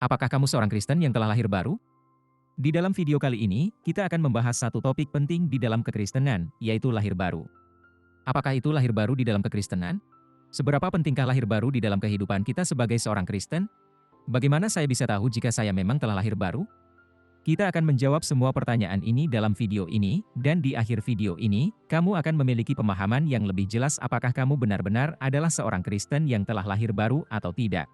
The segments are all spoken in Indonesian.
Apakah kamu seorang Kristen yang telah lahir baru? Di dalam video kali ini, kita akan membahas satu topik penting di dalam kekristenan, yaitu lahir baru. Apakah itu lahir baru di dalam kekristenan? Seberapa pentingkah lahir baru di dalam kehidupan kita sebagai seorang Kristen? Bagaimana saya bisa tahu jika saya memang telah lahir baru? Kita akan menjawab semua pertanyaan ini dalam video ini, dan di akhir video ini, kamu akan memiliki pemahaman yang lebih jelas apakah kamu benar-benar adalah seorang Kristen yang telah lahir baru atau tidak.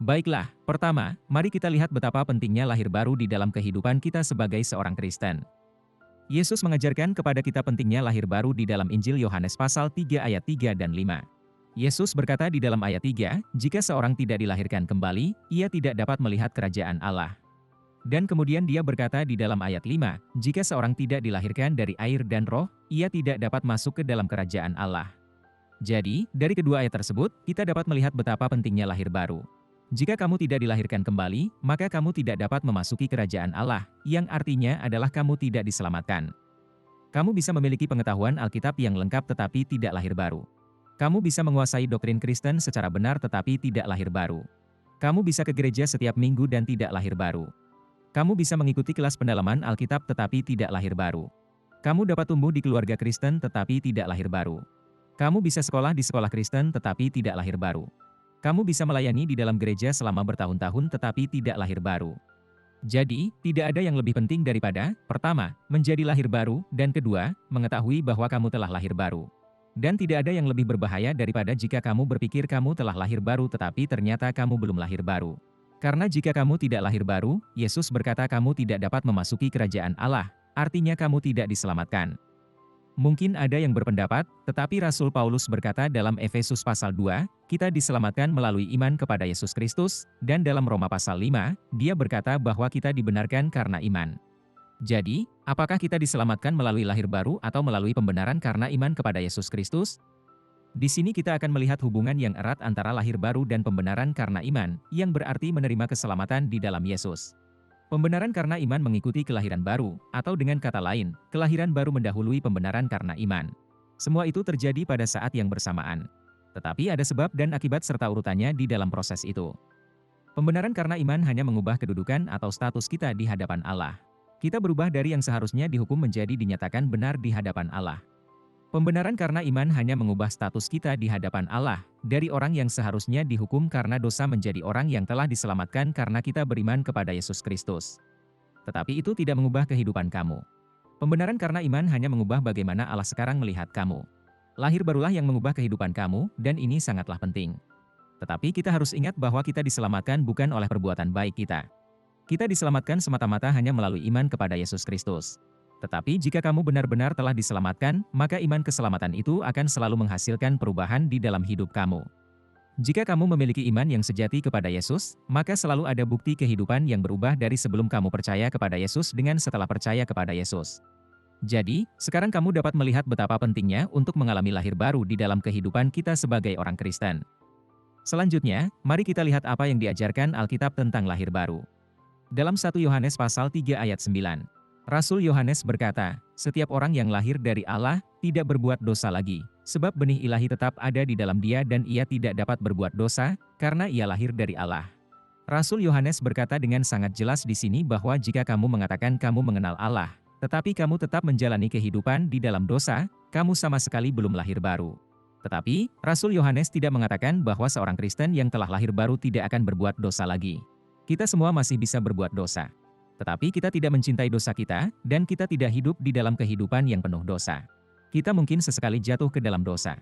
Baiklah, pertama, mari kita lihat betapa pentingnya lahir baru di dalam kehidupan kita sebagai seorang Kristen. Yesus mengajarkan kepada kita pentingnya lahir baru di dalam Injil Yohanes pasal 3 ayat 3 dan 5. Yesus berkata di dalam ayat 3, jika seorang tidak dilahirkan kembali, ia tidak dapat melihat kerajaan Allah. Dan kemudian dia berkata di dalam ayat 5, jika seorang tidak dilahirkan dari air dan roh, ia tidak dapat masuk ke dalam kerajaan Allah. Jadi, dari kedua ayat tersebut, kita dapat melihat betapa pentingnya lahir baru. Jika kamu tidak dilahirkan kembali, maka kamu tidak dapat memasuki kerajaan Allah, yang artinya adalah kamu tidak diselamatkan. Kamu bisa memiliki pengetahuan Alkitab yang lengkap tetapi tidak lahir baru. Kamu bisa menguasai doktrin Kristen secara benar tetapi tidak lahir baru. Kamu bisa ke gereja setiap minggu dan tidak lahir baru. Kamu bisa mengikuti kelas pendalaman Alkitab tetapi tidak lahir baru. Kamu dapat tumbuh di keluarga Kristen tetapi tidak lahir baru. Kamu bisa sekolah di sekolah Kristen tetapi tidak lahir baru. Kamu bisa melayani di dalam gereja selama bertahun-tahun tetapi tidak lahir baru. Jadi, tidak ada yang lebih penting daripada, pertama, menjadi lahir baru, dan kedua, mengetahui bahwa kamu telah lahir baru. Dan tidak ada yang lebih berbahaya daripada jika kamu berpikir kamu telah lahir baru tetapi ternyata kamu belum lahir baru. Karena jika kamu tidak lahir baru, Yesus berkata kamu tidak dapat memasuki kerajaan Allah, artinya kamu tidak diselamatkan. Mungkin ada yang berpendapat, tetapi Rasul Paulus berkata dalam Efesus pasal 2, kita diselamatkan melalui iman kepada Yesus Kristus, dan dalam Roma pasal 5, dia berkata bahwa kita dibenarkan karena iman. Jadi, apakah kita diselamatkan melalui lahir baru atau melalui pembenaran karena iman kepada Yesus Kristus? Di sini kita akan melihat hubungan yang erat antara lahir baru dan pembenaran karena iman, yang berarti menerima keselamatan di dalam Yesus. Pembenaran karena iman mengikuti kelahiran baru, atau dengan kata lain, kelahiran baru mendahului pembenaran karena iman. Semua itu terjadi pada saat yang bersamaan. Tetapi ada sebab dan akibat serta urutannya di dalam proses itu. Pembenaran karena iman hanya mengubah kedudukan atau status kita di hadapan Allah. Kita berubah dari yang seharusnya dihukum menjadi dinyatakan benar di hadapan Allah. Pembenaran karena iman hanya mengubah status kita di hadapan Allah, dari orang yang seharusnya dihukum karena dosa menjadi orang yang telah diselamatkan karena kita beriman kepada Yesus Kristus. Tetapi itu tidak mengubah kehidupan kamu. Pembenaran karena iman hanya mengubah bagaimana Allah sekarang melihat kamu. Lahir barulah yang mengubah kehidupan kamu, dan ini sangatlah penting. Tetapi kita harus ingat bahwa kita diselamatkan bukan oleh perbuatan baik kita. Kita diselamatkan semata-mata hanya melalui iman kepada Yesus Kristus. Tetapi jika kamu benar-benar telah diselamatkan, maka iman keselamatan itu akan selalu menghasilkan perubahan di dalam hidup kamu. Jika kamu memiliki iman yang sejati kepada Yesus, maka selalu ada bukti kehidupan yang berubah dari sebelum kamu percaya kepada Yesus dengan setelah percaya kepada Yesus. Jadi, sekarang kamu dapat melihat betapa pentingnya untuk mengalami lahir baru di dalam kehidupan kita sebagai orang Kristen. Selanjutnya, mari kita lihat apa yang diajarkan Alkitab tentang lahir baru. Dalam 1 Yohanes pasal 3 ayat 9. Rasul Yohanes berkata, setiap orang yang lahir dari Allah, tidak berbuat dosa lagi, sebab benih ilahi tetap ada di dalam dia dan ia tidak dapat berbuat dosa, karena ia lahir dari Allah. Rasul Yohanes berkata dengan sangat jelas di sini bahwa jika kamu mengatakan kamu mengenal Allah, tetapi kamu tetap menjalani kehidupan di dalam dosa, kamu sama sekali belum lahir baru. Tetapi, Rasul Yohanes tidak mengatakan bahwa seorang Kristen yang telah lahir baru tidak akan berbuat dosa lagi. Kita semua masih bisa berbuat dosa. Tetapi kita tidak mencintai dosa kita, dan kita tidak hidup di dalam kehidupan yang penuh dosa. Kita mungkin sesekali jatuh ke dalam dosa.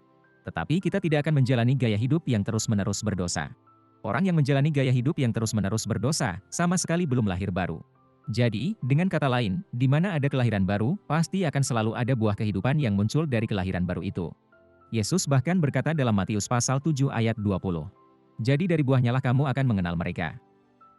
Tetapi kita tidak akan menjalani gaya hidup yang terus-menerus berdosa. Orang yang menjalani gaya hidup yang terus-menerus berdosa, sama sekali belum lahir baru. Jadi, dengan kata lain, di mana ada kelahiran baru, pasti akan selalu ada buah kehidupan yang muncul dari kelahiran baru itu. Yesus bahkan berkata dalam Matius pasal 7 ayat 20. Jadi dari buahnya lah kamu akan mengenal mereka.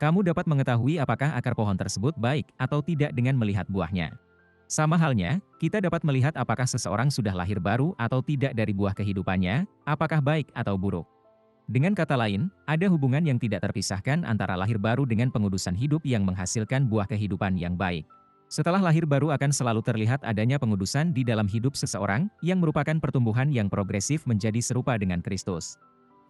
Kamu dapat mengetahui apakah akar pohon tersebut baik atau tidak dengan melihat buahnya. Sama halnya, kita dapat melihat apakah seseorang sudah lahir baru atau tidak dari buah kehidupannya, apakah baik atau buruk. Dengan kata lain, ada hubungan yang tidak terpisahkan antara lahir baru dengan pengudusan hidup yang menghasilkan buah kehidupan yang baik. Setelah lahir baru akan selalu terlihat adanya pengudusan di dalam hidup seseorang, yang merupakan pertumbuhan yang progresif menjadi serupa dengan Kristus.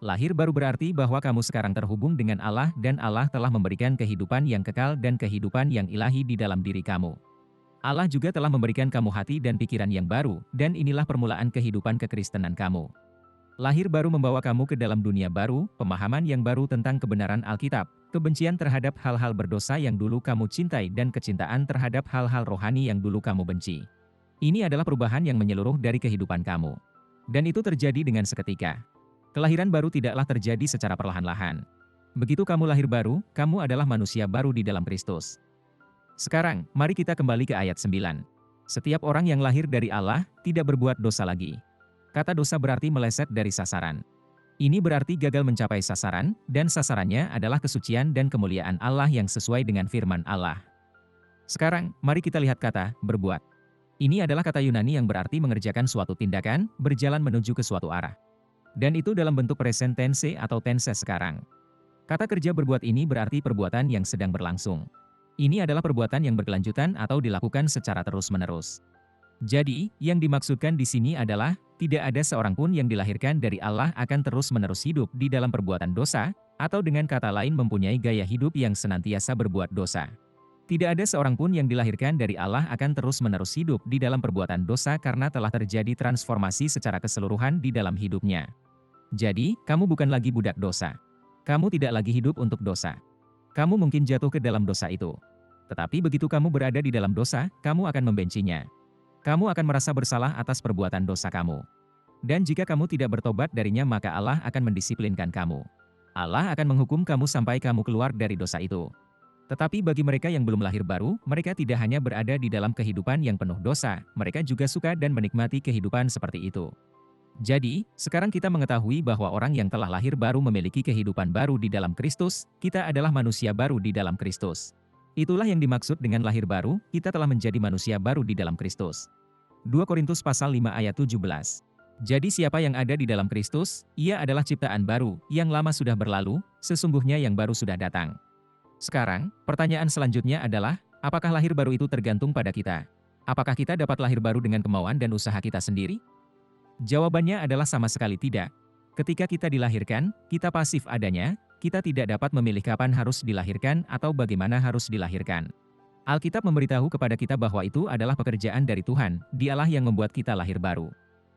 Lahir baru berarti bahwa kamu sekarang terhubung dengan Allah dan Allah telah memberikan kehidupan yang kekal dan kehidupan yang ilahi di dalam diri kamu. Allah juga telah memberikan kamu hati dan pikiran yang baru, dan inilah permulaan kehidupan kekristenan kamu. Lahir baru membawa kamu ke dalam dunia baru, pemahaman yang baru tentang kebenaran Alkitab, kebencian terhadap hal-hal berdosa yang dulu kamu cintai dan kecintaan terhadap hal-hal rohani yang dulu kamu benci. Ini adalah perubahan yang menyeluruh dari kehidupan kamu. Dan itu terjadi dengan seketika. Kelahiran baru tidaklah terjadi secara perlahan-lahan. Begitu kamu lahir baru, kamu adalah manusia baru di dalam Kristus. Sekarang, mari kita kembali ke ayat 9. Setiap orang yang lahir dari Allah, tidak berbuat dosa lagi. Kata dosa berarti meleset dari sasaran. Ini berarti gagal mencapai sasaran, dan sasarannya adalah kesucian dan kemuliaan Allah yang sesuai dengan firman Allah. Sekarang, mari kita lihat kata, berbuat. Ini adalah kata Yunani yang berarti mengerjakan suatu tindakan, berjalan menuju ke suatu arah. Dan itu dalam bentuk present tense atau tense sekarang. Kata kerja berbuat ini berarti perbuatan yang sedang berlangsung. Ini adalah perbuatan yang berkelanjutan atau dilakukan secara terus-menerus. Jadi, yang dimaksudkan di sini adalah, tidak ada seorang pun yang dilahirkan dari Allah akan terus-menerus hidup di dalam perbuatan dosa, atau dengan kata lain mempunyai gaya hidup yang senantiasa berbuat dosa. Tidak ada seorang pun yang dilahirkan dari Allah akan terus-menerus hidup di dalam perbuatan dosa karena telah terjadi transformasi secara keseluruhan di dalam hidupnya. Jadi, kamu bukan lagi budak dosa. Kamu tidak lagi hidup untuk dosa. Kamu mungkin jatuh ke dalam dosa itu. Tetapi begitu kamu berada di dalam dosa, kamu akan membencinya. Kamu akan merasa bersalah atas perbuatan dosa kamu. Dan jika kamu tidak bertobat darinya maka Allah akan mendisiplinkan kamu. Allah akan menghukum kamu sampai kamu keluar dari dosa itu. Tetapi bagi mereka yang belum lahir baru, mereka tidak hanya berada di dalam kehidupan yang penuh dosa, mereka juga suka dan menikmati kehidupan seperti itu. Jadi, sekarang kita mengetahui bahwa orang yang telah lahir baru memiliki kehidupan baru di dalam Kristus, kita adalah manusia baru di dalam Kristus. Itulah yang dimaksud dengan lahir baru, kita telah menjadi manusia baru di dalam Kristus. 2 Korintus pasal 5 ayat 17. Jadi siapa yang ada di dalam Kristus, ia adalah ciptaan baru, yang lama sudah berlalu, sesungguhnya yang baru sudah datang. Sekarang, pertanyaan selanjutnya adalah, apakah lahir baru itu tergantung pada kita? Apakah kita dapat lahir baru dengan kemauan dan usaha kita sendiri? Jawabannya adalah sama sekali tidak. Ketika kita dilahirkan, kita pasif adanya, kita tidak dapat memilih kapan harus dilahirkan atau bagaimana harus dilahirkan. Alkitab memberitahu kepada kita bahwa itu adalah pekerjaan dari Tuhan, Dialah yang membuat kita lahir baru.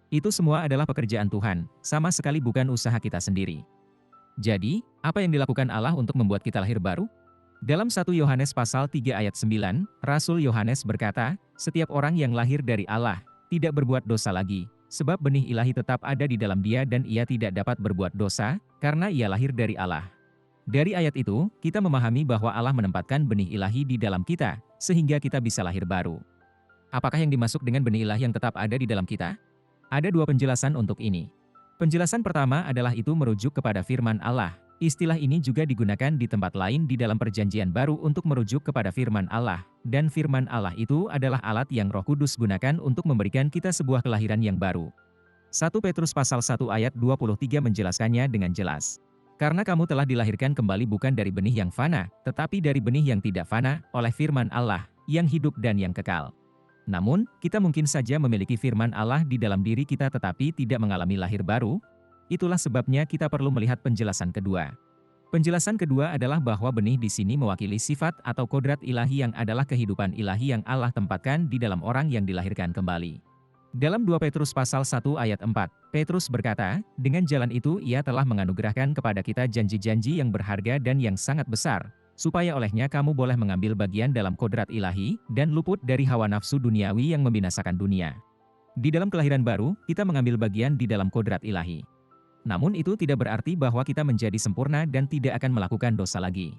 Itu semua adalah pekerjaan Tuhan, sama sekali bukan usaha kita sendiri. Jadi, apa yang dilakukan Allah untuk membuat kita lahir baru? Dalam 1 Yohanes pasal 3 ayat 9, Rasul Yohanes berkata, setiap orang yang lahir dari Allah, tidak berbuat dosa lagi. Sebab benih ilahi tetap ada di dalam dia dan ia tidak dapat berbuat dosa, karena ia lahir dari Allah. Dari ayat itu, kita memahami bahwa Allah menempatkan benih ilahi di dalam kita, sehingga kita bisa lahir baru. Apakah yang dimaksud dengan benih ilahi yang tetap ada di dalam kita? Ada dua penjelasan untuk ini. Penjelasan pertama adalah itu merujuk kepada firman Allah. Istilah ini juga digunakan di tempat lain di dalam perjanjian baru untuk merujuk kepada firman Allah. Dan firman Allah itu adalah alat yang Roh Kudus gunakan untuk memberikan kita sebuah kelahiran yang baru. 1 Petrus pasal 1 ayat 23 menjelaskannya dengan jelas. Karena kamu telah dilahirkan kembali bukan dari benih yang fana, tetapi dari benih yang tidak fana, oleh firman Allah, yang hidup dan yang kekal. Namun, kita mungkin saja memiliki firman Allah di dalam diri kita tetapi tidak mengalami lahir baru. Itulah sebabnya kita perlu melihat penjelasan kedua. Penjelasan kedua adalah bahwa benih di sini mewakili sifat atau kodrat ilahi yang adalah kehidupan ilahi yang Allah tempatkan di dalam orang yang dilahirkan kembali. Dalam 2 Petrus pasal 1 ayat 4, Petrus berkata, dengan jalan itu ia telah menganugerahkan kepada kita janji-janji yang berharga dan yang sangat besar, supaya olehnya kamu boleh mengambil bagian dalam kodrat ilahi, dan luput dari hawa nafsu duniawi yang membinasakan dunia. Di dalam kelahiran baru, kita mengambil bagian di dalam kodrat ilahi. Namun itu tidak berarti bahwa kita menjadi sempurna dan tidak akan melakukan dosa lagi.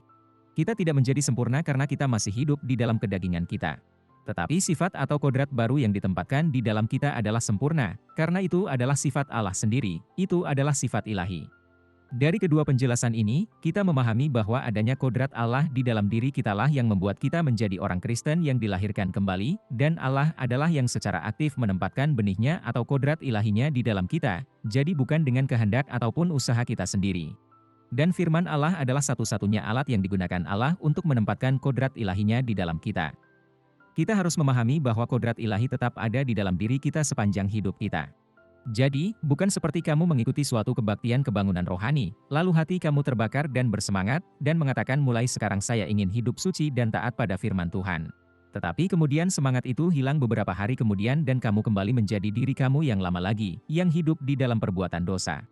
Kita tidak menjadi sempurna karena kita masih hidup di dalam kedagingan kita. Tetapi sifat atau kodrat baru yang ditempatkan di dalam kita adalah sempurna, karena itu adalah sifat Allah sendiri, itu adalah sifat ilahi. Dari kedua penjelasan ini, kita memahami bahwa adanya kodrat Allah di dalam diri kitalah yang membuat kita menjadi orang Kristen yang dilahirkan kembali, dan Allah adalah yang secara aktif menempatkan benihnya atau kodrat ilahinya di dalam kita, jadi bukan dengan kehendak ataupun usaha kita sendiri. Dan firman Allah adalah satu-satunya alat yang digunakan Allah untuk menempatkan kodrat ilahinya di dalam kita. Kita harus memahami bahwa kodrat ilahi tetap ada di dalam diri kita sepanjang hidup kita. Jadi, bukan seperti kamu mengikuti suatu kebaktian kebangunan rohani, lalu hati kamu terbakar dan bersemangat, dan mengatakan mulai sekarang saya ingin hidup suci dan taat pada firman Tuhan. Tetapi kemudian semangat itu hilang beberapa hari kemudian dan kamu kembali menjadi diri kamu yang lama lagi, yang hidup di dalam perbuatan dosa.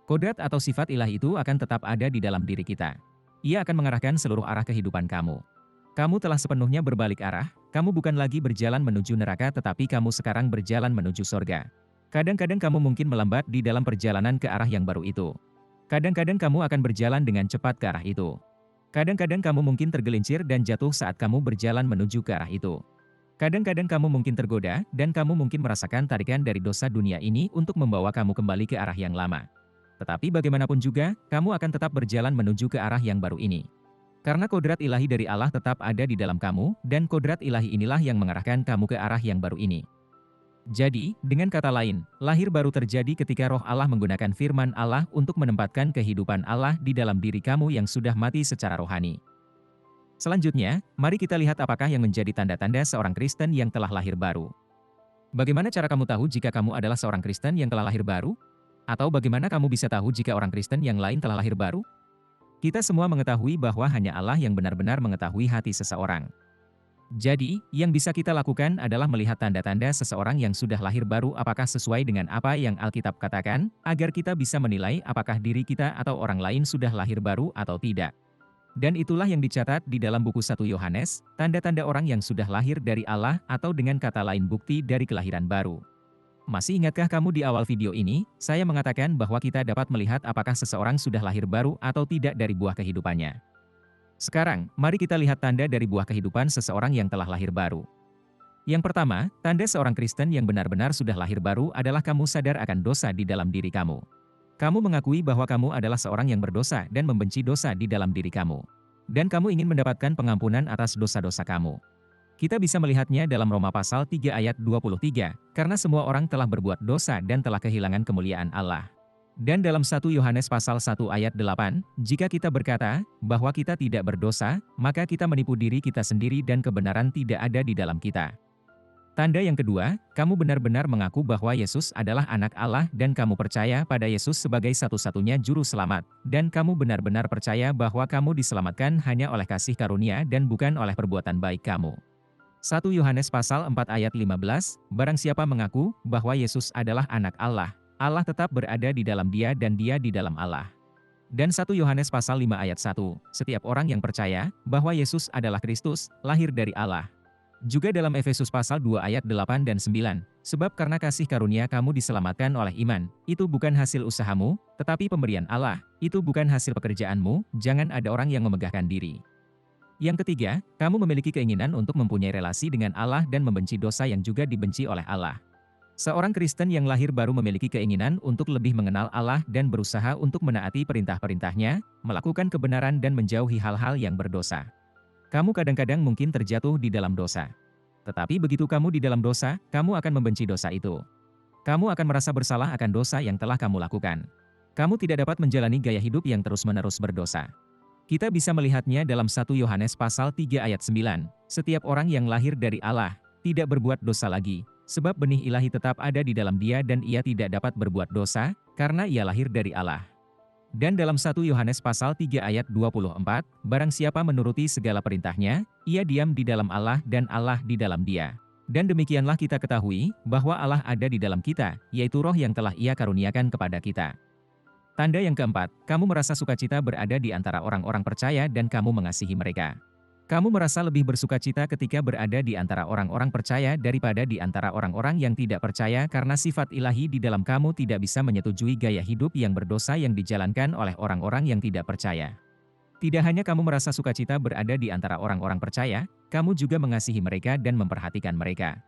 Kodrat atau sifat ilahi itu akan tetap ada di dalam diri kita. Ia akan mengarahkan seluruh arah kehidupan kamu. Kamu telah sepenuhnya berbalik arah, kamu bukan lagi berjalan menuju neraka tetapi kamu sekarang berjalan menuju sorga. Kadang-kadang kamu mungkin melambat di dalam perjalanan ke arah yang baru itu. Kadang-kadang kamu akan berjalan dengan cepat ke arah itu. Kadang-kadang kamu mungkin tergelincir dan jatuh saat kamu berjalan menuju ke arah itu. Kadang-kadang kamu mungkin tergoda, dan kamu mungkin merasakan tarikan dari dosa dunia ini untuk membawa kamu kembali ke arah yang lama. Tetapi bagaimanapun juga, kamu akan tetap berjalan menuju ke arah yang baru ini. Karena kodrat ilahi dari Allah tetap ada di dalam kamu, dan kodrat ilahi inilah yang mengarahkan kamu ke arah yang baru ini. Jadi, dengan kata lain, lahir baru terjadi ketika roh Allah menggunakan firman Allah untuk menempatkan kehidupan Allah di dalam diri kamu yang sudah mati secara rohani. Selanjutnya, mari kita lihat apakah yang menjadi tanda-tanda seorang Kristen yang telah lahir baru. Bagaimana cara kamu tahu jika kamu adalah seorang Kristen yang telah lahir baru? Atau bagaimana kamu bisa tahu jika orang Kristen yang lain telah lahir baru? Kita semua mengetahui bahwa hanya Allah yang benar-benar mengetahui hati seseorang. Jadi, yang bisa kita lakukan adalah melihat tanda-tanda seseorang yang sudah lahir baru apakah sesuai dengan apa yang Alkitab katakan, agar kita bisa menilai apakah diri kita atau orang lain sudah lahir baru atau tidak. Dan itulah yang dicatat di dalam buku 1 Yohanes, tanda-tanda orang yang sudah lahir dari Allah atau dengan kata lain bukti dari kelahiran baru. Masih ingatkah kamu di awal video ini, saya mengatakan bahwa kita dapat melihat apakah seseorang sudah lahir baru atau tidak dari buah kehidupannya. Sekarang, mari kita lihat tanda dari buah kehidupan seseorang yang telah lahir baru. Yang pertama, tanda seorang Kristen yang benar-benar sudah lahir baru adalah kamu sadar akan dosa di dalam diri kamu. Kamu mengakui bahwa kamu adalah seorang yang berdosa dan membenci dosa di dalam diri kamu. Dan kamu ingin mendapatkan pengampunan atas dosa-dosa kamu. Kita bisa melihatnya dalam Roma pasal 3 ayat 23, karena semua orang telah berbuat dosa dan telah kehilangan kemuliaan Allah. Dan dalam 1 Yohanes pasal 1 ayat 8, jika kita berkata bahwa kita tidak berdosa, maka kita menipu diri kita sendiri dan kebenaran tidak ada di dalam kita. Tanda yang kedua, kamu benar-benar mengaku bahwa Yesus adalah anak Allah dan kamu percaya pada Yesus sebagai satu-satunya juru selamat, dan kamu benar-benar percaya bahwa kamu diselamatkan hanya oleh kasih karunia dan bukan oleh perbuatan baik kamu. 1 Yohanes pasal 4 ayat 15, barang siapa mengaku bahwa Yesus adalah anak Allah, Allah tetap berada di dalam dia dan dia di dalam Allah. Dan 1 Yohanes pasal 5 ayat 1, setiap orang yang percaya bahwa Yesus adalah Kristus, lahir dari Allah. Juga dalam Efesus pasal 2 ayat 8 dan 9, sebab karena kasih karunia kamu diselamatkan oleh iman, itu bukan hasil usahamu, tetapi pemberian Allah, itu bukan hasil pekerjaanmu, jangan ada orang yang memegahkan diri. Yang ketiga, kamu memiliki keinginan untuk mempunyai relasi dengan Allah dan membenci dosa yang juga dibenci oleh Allah. Seorang Kristen yang lahir baru memiliki keinginan untuk lebih mengenal Allah dan berusaha untuk menaati perintah-perintahnya, melakukan kebenaran dan menjauhi hal-hal yang berdosa. Kamu kadang-kadang mungkin terjatuh di dalam dosa. Tetapi begitu kamu di dalam dosa, kamu akan membenci dosa itu. Kamu akan merasa bersalah akan dosa yang telah kamu lakukan. Kamu tidak dapat menjalani gaya hidup yang terus-menerus berdosa. Kita bisa melihatnya dalam 1 Yohanes pasal 3 ayat 9, setiap orang yang lahir dari Allah, tidak berbuat dosa lagi. Sebab benih ilahi tetap ada di dalam dia dan ia tidak dapat berbuat dosa, karena ia lahir dari Allah. Dan dalam 1 Yohanes pasal 3 ayat 24, barang siapa menuruti segala perintahnya, ia diam di dalam Allah dan Allah di dalam dia. Dan demikianlah kita ketahui, bahwa Allah ada di dalam kita, yaitu roh yang telah ia karuniakan kepada kita. Tanda yang keempat, kamu merasa sukacita berada di antara orang-orang percaya dan kamu mengasihi mereka. Kamu merasa lebih bersukacita ketika berada di antara orang-orang percaya daripada di antara orang-orang yang tidak percaya karena sifat ilahi di dalam kamu tidak bisa menyetujui gaya hidup yang berdosa yang dijalankan oleh orang-orang yang tidak percaya. Tidak hanya kamu merasa sukacita berada di antara orang-orang percaya, kamu juga mengasihi mereka dan memperhatikan mereka.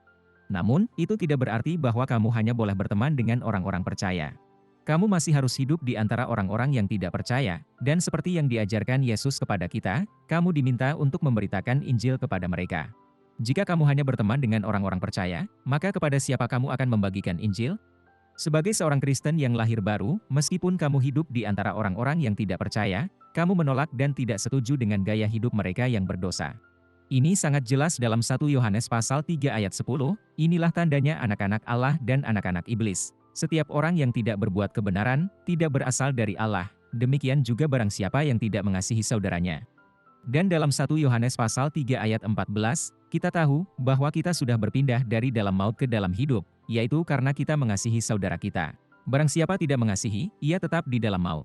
Namun, itu tidak berarti bahwa kamu hanya boleh berteman dengan orang-orang percaya. Kamu masih harus hidup di antara orang-orang yang tidak percaya, dan seperti yang diajarkan Yesus kepada kita, kamu diminta untuk memberitakan Injil kepada mereka. Jika kamu hanya berteman dengan orang-orang percaya, maka kepada siapa kamu akan membagikan Injil? Sebagai seorang Kristen yang lahir baru, meskipun kamu hidup di antara orang-orang yang tidak percaya, kamu menolak dan tidak setuju dengan gaya hidup mereka yang berdosa. Ini sangat jelas dalam 1 Yohanes pasal 3 ayat 10, inilah tandanya anak-anak Allah dan anak-anak iblis. Setiap orang yang tidak berbuat kebenaran, tidak berasal dari Allah, demikian juga barang siapa yang tidak mengasihi saudaranya. Dan dalam 1 Yohanes pasal 3 ayat 14, kita tahu bahwa kita sudah berpindah dari dalam maut ke dalam hidup, yaitu karena kita mengasihi saudara kita. Barang siapa tidak mengasihi, ia tetap di dalam maut.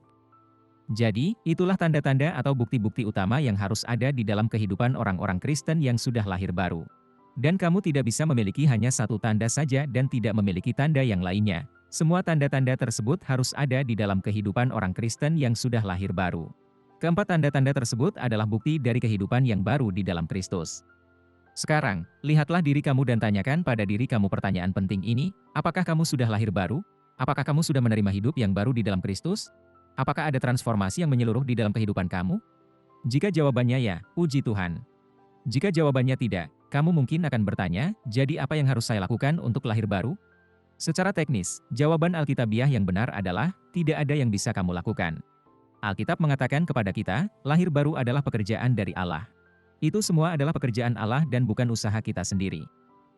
Jadi, itulah tanda-tanda atau bukti-bukti utama yang harus ada di dalam kehidupan orang-orang Kristen yang sudah lahir baru. Dan kamu tidak bisa memiliki hanya satu tanda saja dan tidak memiliki tanda yang lainnya. Semua tanda-tanda tersebut harus ada di dalam kehidupan orang Kristen yang sudah lahir baru. Keempat tanda-tanda tersebut adalah bukti dari kehidupan yang baru di dalam Kristus. Sekarang, lihatlah diri kamu dan tanyakan pada diri kamu pertanyaan penting ini, apakah kamu sudah lahir baru? Apakah kamu sudah menerima hidup yang baru di dalam Kristus? Apakah ada transformasi yang menyeluruh di dalam kehidupan kamu? Jika jawabannya ya, puji Tuhan. Jika jawabannya tidak, kamu mungkin akan bertanya, jadi apa yang harus saya lakukan untuk lahir baru? Secara teknis, jawaban Alkitabiah yang benar adalah, tidak ada yang bisa kamu lakukan. Alkitab mengatakan kepada kita, lahir baru adalah pekerjaan dari Allah. Itu semua adalah pekerjaan Allah dan bukan usaha kita sendiri.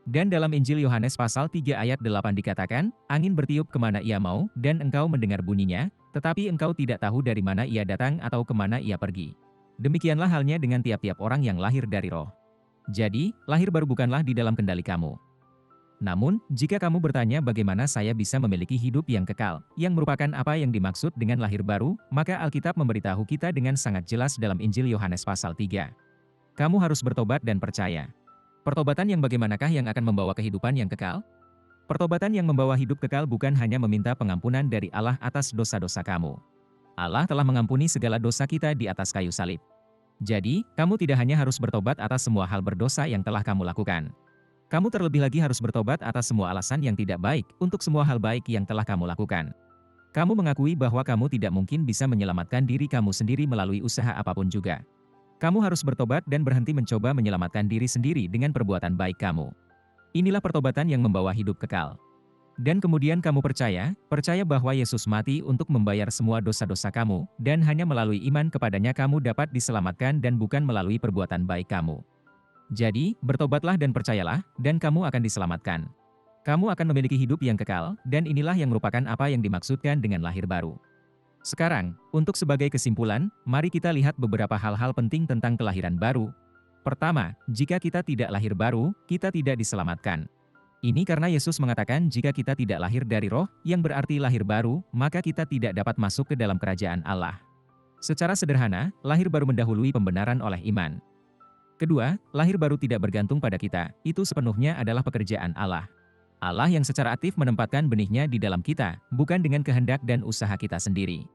Dan dalam Injil Yohanes pasal 3 ayat 8 dikatakan, angin bertiup kemana ia mau, dan engkau mendengar bunyinya, tetapi engkau tidak tahu dari mana ia datang atau kemana ia pergi. Demikianlah halnya dengan tiap-tiap orang yang lahir dari roh. Jadi, lahir baru bukanlah di dalam kendali kamu. Namun, jika kamu bertanya bagaimana saya bisa memiliki hidup yang kekal, yang merupakan apa yang dimaksud dengan lahir baru, maka Alkitab memberitahu kita dengan sangat jelas dalam Injil Yohanes pasal 3. Kamu harus bertobat dan percaya. Pertobatan yang bagaimanakah yang akan membawa kehidupan yang kekal? Pertobatan yang membawa hidup kekal bukan hanya meminta pengampunan dari Allah atas dosa-dosa kamu. Allah telah mengampuni segala dosa kita di atas kayu salib. Jadi, kamu tidak hanya harus bertobat atas semua hal berdosa yang telah kamu lakukan. Kamu terlebih lagi harus bertobat atas semua alasan yang tidak baik untuk semua hal baik yang telah kamu lakukan. Kamu mengakui bahwa kamu tidak mungkin bisa menyelamatkan diri kamu sendiri melalui usaha apapun juga. Kamu harus bertobat dan berhenti mencoba menyelamatkan diri sendiri dengan perbuatan baik kamu. Inilah pertobatan yang membawa hidup kekal. Dan kemudian kamu percaya bahwa Yesus mati untuk membayar semua dosa-dosa kamu, dan hanya melalui iman kepadanya kamu dapat diselamatkan dan bukan melalui perbuatan baik kamu. Jadi, bertobatlah dan percayalah, dan kamu akan diselamatkan. Kamu akan memiliki hidup yang kekal, dan inilah yang merupakan apa yang dimaksudkan dengan lahir baru. Sekarang, untuk sebagai kesimpulan, mari kita lihat beberapa hal-hal penting tentang kelahiran baru. Pertama, jika kita tidak lahir baru, kita tidak diselamatkan. Ini karena Yesus mengatakan jika kita tidak lahir dari roh, yang berarti lahir baru, maka kita tidak dapat masuk ke dalam kerajaan Allah. Secara sederhana, lahir baru mendahului pembenaran oleh iman. Kedua, lahir baru tidak bergantung pada kita, itu sepenuhnya adalah pekerjaan Allah. Allah yang secara aktif menempatkan benihnya di dalam kita, bukan dengan kehendak dan usaha kita sendiri.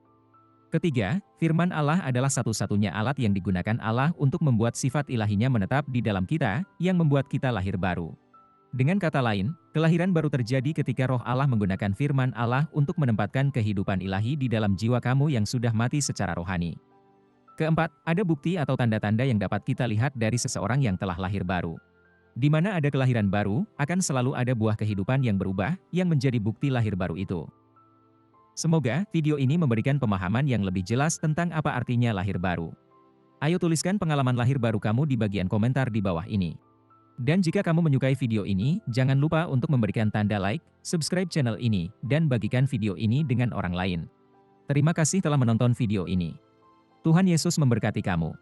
Ketiga, firman Allah adalah satu-satunya alat yang digunakan Allah untuk membuat sifat ilahinya menetap di dalam kita, yang membuat kita lahir baru. Dengan kata lain, kelahiran baru terjadi ketika roh Allah menggunakan firman Allah untuk menempatkan kehidupan ilahi di dalam jiwa kamu yang sudah mati secara rohani. Keempat, ada bukti atau tanda-tanda yang dapat kita lihat dari seseorang yang telah lahir baru. Di mana ada kelahiran baru, akan selalu ada buah kehidupan yang berubah, yang menjadi bukti lahir baru itu. Semoga video ini memberikan pemahaman yang lebih jelas tentang apa artinya lahir baru. Ayo tuliskan pengalaman lahir baru kamu di bagian komentar di bawah ini. Dan jika kamu menyukai video ini, jangan lupa untuk memberikan tanda like, subscribe channel ini, dan bagikan video ini dengan orang lain. Terima kasih telah menonton video ini. Tuhan Yesus memberkati kamu.